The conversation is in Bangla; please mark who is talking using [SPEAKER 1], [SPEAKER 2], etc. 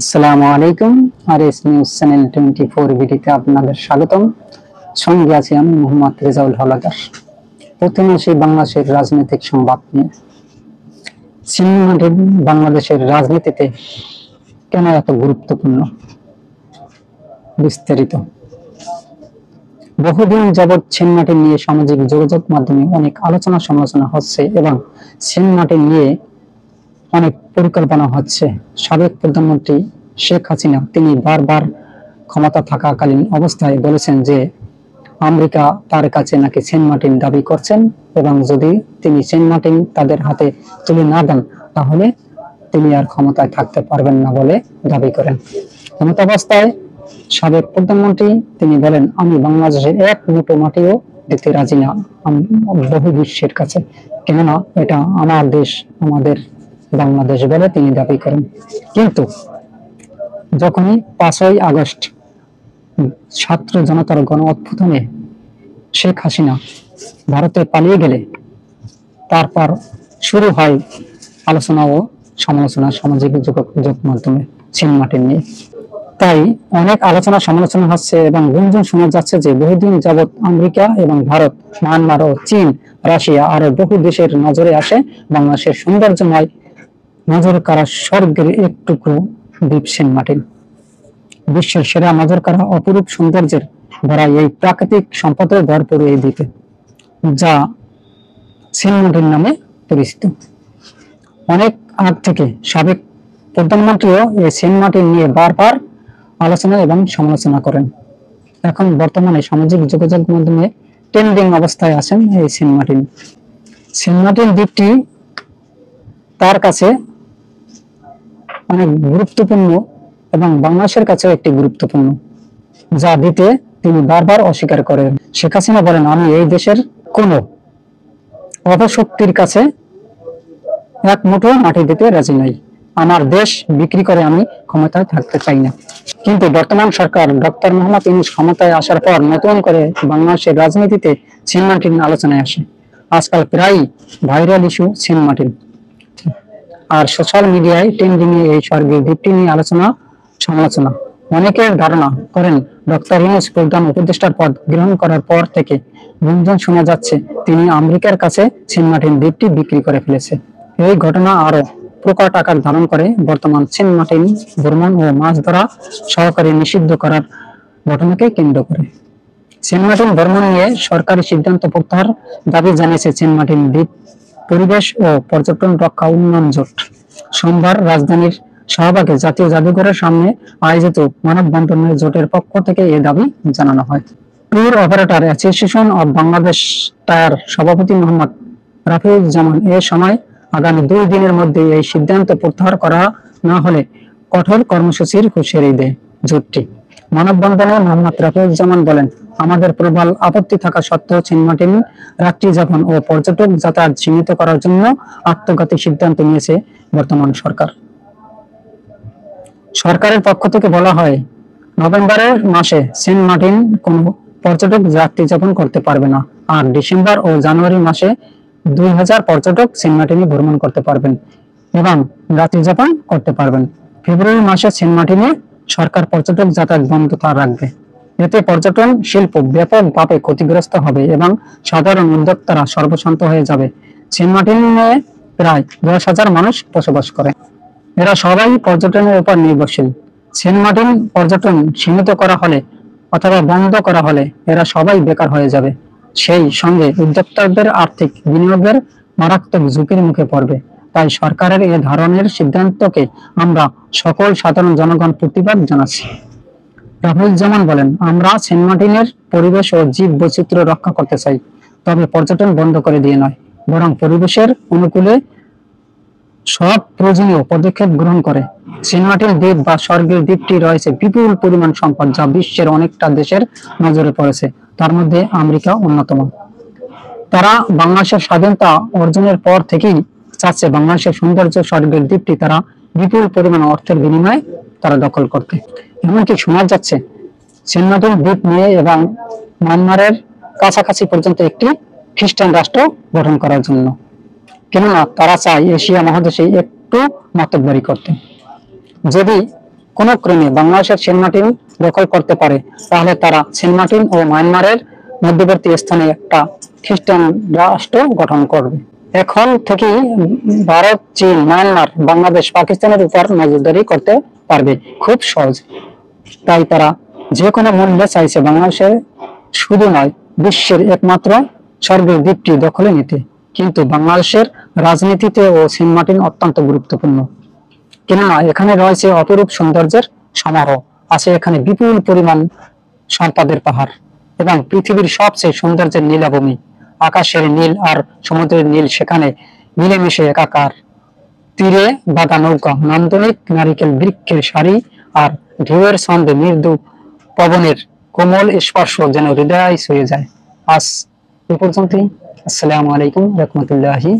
[SPEAKER 1] আসসালামু আলাইকুম। আরএস নিউজ চ্যানেল 24 ভিডিওতে আপনাদের স্বাগতম। সঙ্গে আছি আমি মোহাম্মদ রেজাউল হলাদার। প্রথমে সেই বাংলাদেশের রাজনৈতিক সংবাদ নিয়ে। সেনাবাহিনী বাংলাদেশের রাজনীতিতে কেন এত গুরুত্বপূর্ণ, বিস্তারিত। বহুদিন যাবৎ সেনাবাহিনী নিয়ে সামাজিক যোগাযোগ মাধ্যমে অনেক আলোচনা সমালোচনা হচ্ছে এবং সেনাবাহিনী নিয়ে অনেক পরিকল্পনা হচ্ছে। সাবেক প্রধানমন্ত্রী শেখ হাসিনা তিনি বারবার ক্ষমতা থাকাকালীন অবস্থায় বলেছেন যে আমেরিকা তার কাছে নাকি সেন্ট মার্টিন দাবি করছেন এবং যদি তিনি সেন্ট মার্টিন তাদের হাতে তুলে না দেন তাহলে তিনি আর ক্ষমতায় থাকতে পারবেন না বলে দাবি করেন। এমত অবস্থায় সাবেক প্রধানমন্ত্রী তিনি বলেন, আমি বাংলাদেশের এক মুঠো মাটিও দিতে রাজি না বহু বিশ্বের কাছে, কেননা এটা আমার দেশ, আমাদের বাংলাদেশ বলে তিনি দাবি করেন। কিন্তু যখনই 5ই আগস্ট ছাত্র জনতার গণ অভ্যুত্থানে শেখ হাসিনা ভারতে পালিয়ে গেলে তারপর শুরু হয় আলোচনা ও সমালোচনা সামাজিক যোগাযোগ মাধ্যমে সেন্ট মার্টিন নিয়ে। তাই অনেক আলোচনা সমালোচনা হচ্ছে এবং গুঞ্জন শোনা যাচ্ছে যে বহুদিন যাবৎ আমেরিকা এবং ভারত, মায়ানমার ও চীন, রাশিয়া আরো বহু দেশের নজরে আসে বাংলাদেশের সৌন্দর্যময় নজর কাড়া স্বর্গের এক টুকরো দ্বীপ সেন্ট মার্টিন। বিশ্বের সেরা নজর কাড়া অপরূপ সৌন্দর্যের ভরা এই প্রাকৃতিক সম্পদের ভরপুর এই দ্বীপে, যা সেন্ট মার্টিন নামে পরিচিত। অনেক আগ থেকে সাবেক প্রধানমন্ত্রীও এই সেন্ট মার্টিন নিয়ে বারবার আলোচনা এবং সমালোচনা করেন। এখন বর্তমানে সামাজিক যোগাযোগ মাধ্যমে ট্রেন্ডিং অবস্থায় আছেন এই সেন্ট মার্টিন। সেন্ট মার্টিন দ্বীপটি তার কাছে অনেক গুরুত্বপূর্ণ এবং বাংলাদেশের কাছেও একটি গুরুত্বপূর্ণ, যা দিতে তিনি বারবার অস্বীকার করেন। শেখ হাসিনা বলেন, আমি এই দেশের কোন অপশক্তির কাছে এক মুঠো মাটি দিতে রাজি নই, আমার দেশ বিক্রি করে আমি ক্ষমতায় থাকতে চাই না। কিন্তু বর্তমান সরকার ডক্টর মোহাম্মদ ইউনূস ক্ষমতায় আসার পর নতুন করে বাংলাদেশের রাজনীতিতে সেন্ট মার্টিন আলোচনায় আসে। আজকাল প্রায় ভাইরাল ইস্যু সেন্ট মার্টিন, আর সোশ্যাল মিডিয়ায় ট্রেন্ডিং এ এই স্বর্গের দ্বীপটি নিয়ে আলোচনা সমালোচনা। অনেকে ধারণা করেন ডক্টর ইউনূস প্রধান উপদেষ্টার পদ গ্রহণ করার পর থেকে গুঞ্জন শোনা যাচ্ছে তিনি আমেরিকার কাছে সেন্ট মার্টিন দ্বীপটি বিক্রি করে ফেলেছে। এই ঘটনা আরো প্রকট আকার ধারণ করে বর্তমান সেন্ট মার্টিন ভ্রমণ ও মাছ ধরা সহকারী নিষিদ্ধ করার ঘটনাকে কেন্দ্র করে। সেন্ট মার্টিন ভ্রমণ নিয়ে সরকারি সিদ্ধান্ত প্রত্যাহার দাবি জানিয়েছে সেন্ট মার্টিন দ্বীপ পরিবেশ ও পর্যটন রক্ষা উন্নয়ন জোট। সোমবার রাজধানীর শাহবাগে জাতীয় জাদুঘরের সামনে আয়োজিত মানববন্ধনে জোটের পক্ষ থেকে এ দাবি জানানো হয়। Tour operator association of Bangladesh tyre সভাপতি মোহাম্মদ রাফিউজ্জামান এ সময় আগামী 2 দিনের মধ্যে এই সিদ্ধান্ত প্রত্যাহার করা না হলে কঠোর কর্মসূচির হুঁশিয়ারি দেয় জোটটি। মানববন্ধনে মোহাম্মদ রাফিউজ্জামান বলেন, আমাদের প্রবল আপত্তি থাকা সত্ত্বেও সেন্ট মার্টিন রাত্রি যাপন ও পর্যটক যাতায়াত সীমিত করার জন্য আত্মঘাতী সিদ্ধান্ত নিয়েছে বর্তমান সরকার। সরকারের পক্ষ থেকে বলা হয়, নভেম্বরের মাসে সেন্ট মার্টিন কোনো পর্যটক যাত্রী যাপন করতে পারবে না, আর ডিসেম্বর ও জানুয়ারি মাসে 2000 পর্যটক সেন্ট মার্টিনে ভ্রমণ করতে পারবেন এবং রাত্রি যাপন করতে পারবেন। ফেব্রুয়ারি মাসে সেন্ট মার্টিনে সরকার পর্যটক যাতায়াত বন্ধ রাখবে। এতে পর্যটন শিল্প ব্যাপকভাবে ক্ষতিগ্রস্ত হবে এবং সাধারণ উদ্যোক্তারা সর্বশান্ত হয়ে যাবে। সেন্ট মার্টিনে প্রায় 10,000 মানুষ বসবাস করে, এরা সবাই পর্যটনের উপর নির্ভরশীল। সেন্ট মার্টিন পর্যটন সীমিত করা হলে অথবা বন্ধ করা হলে এরা সবাই বেকার হয়ে যাবে, সেই সঙ্গে উদ্যোক্তাদের আর্থিক বিনিয়োগের মারাত্মক ঝুঁকির মুখে পড়বে। তাই সরকারের এ ধরনের সিদ্ধান্তকে আমরা সকল সাধারণ জনগণ প্রতিবাদ জানাচ্ছি। রাফিউজ্জামান বলেন, আমরা সেন্ট মার্টিনের পরিবেশ ও জীব বৈচিত্র্য রক্ষা করতে চাই, তবে পর্যটন বন্ধ করে দিয়ে নয়, বরং পরিবেশের অনুকূলে সব প্রয়োজনীয় পদক্ষেপ গ্রহণ করে। সেন্ট মার্টিন দ্বীপ বা স্বর্গের দ্বীপটি রয়েছে বিপুল পরিমাণ সম্পদ, যা বিশ্বের অনেকটা দেশের নজরে পড়েছে, তার মধ্যে আমেরিকা অন্যতম। তারা বাংলাদেশের স্বাধীনতা অর্জনের পর থেকেই চাচ্ছে বাংলাদেশের সৌন্দর্য স্বর্গের দ্বীপটি তারা বিপুল পরিমাণ অর্থের বিনিময়ে তারা দখল করতে। এমনকি শোনা যাচ্ছে সেন্ট মার্টিন দ্বীপ নিয়ে এবং মায়ানমারের কাছাকাছি পর্যন্ত একটি খ্রিস্টান রাষ্ট্র গঠন করার জন্য, কেননা তারা চায় এশিয়া মহাদেশে একটু মাতব্বরি করতে। যদি কোনো ক্রমে বাংলাদেশের সেন্ট মার্টিন দখল করতে পারে, তাহলে তারা সেন্ট মার্টিন ও মায়ানমারের মধ্যবর্তী স্থানে একটা খ্রিস্টান রাষ্ট্র গঠন করবে। এখন থেকেই ভারত, চীন, মায়ানমার, বাংলাদেশ, পাকিস্তানের উপর নজরদারি করতে পারবে খুব সহজ। তাই তারা যে কোনো মূল্যে চাইছে বাংলাদেশে শুধু নয়, বিশ্বের একমাত্র স্বর্গের দ্বীপটি দখলে নিতে। কিন্তু বাংলাদেশের রাজনীতিতে ও সেন্ট মার্টিন অত্যন্ত গুরুত্বপূর্ণ, কেননা এখানে রয়েছে অপরূপ সৌন্দর্যের সমারোহ, আছে এখানে বিপুল পরিমাণ সম্পদের পাহাড় এবং পৃথিবীর সবচেয়ে সৌন্দর্যের নীলাভূমি। আকাশের নীল আর সমুদ্রের নীল সেখানে মিলেমিশে একাকার। তীরে বাঁধা নৌকা, নান্দনিক নারিকেল বৃক্ষের সারি আর ঢেউয়ের ছন্দে মৃদু পবনের কোমল স্পর্শ যেন হৃদয় ছুঁয়ে যায়। আজ এ পর্যন্তই। আসসালামু আলাইকুম রহমতুল্লাহি।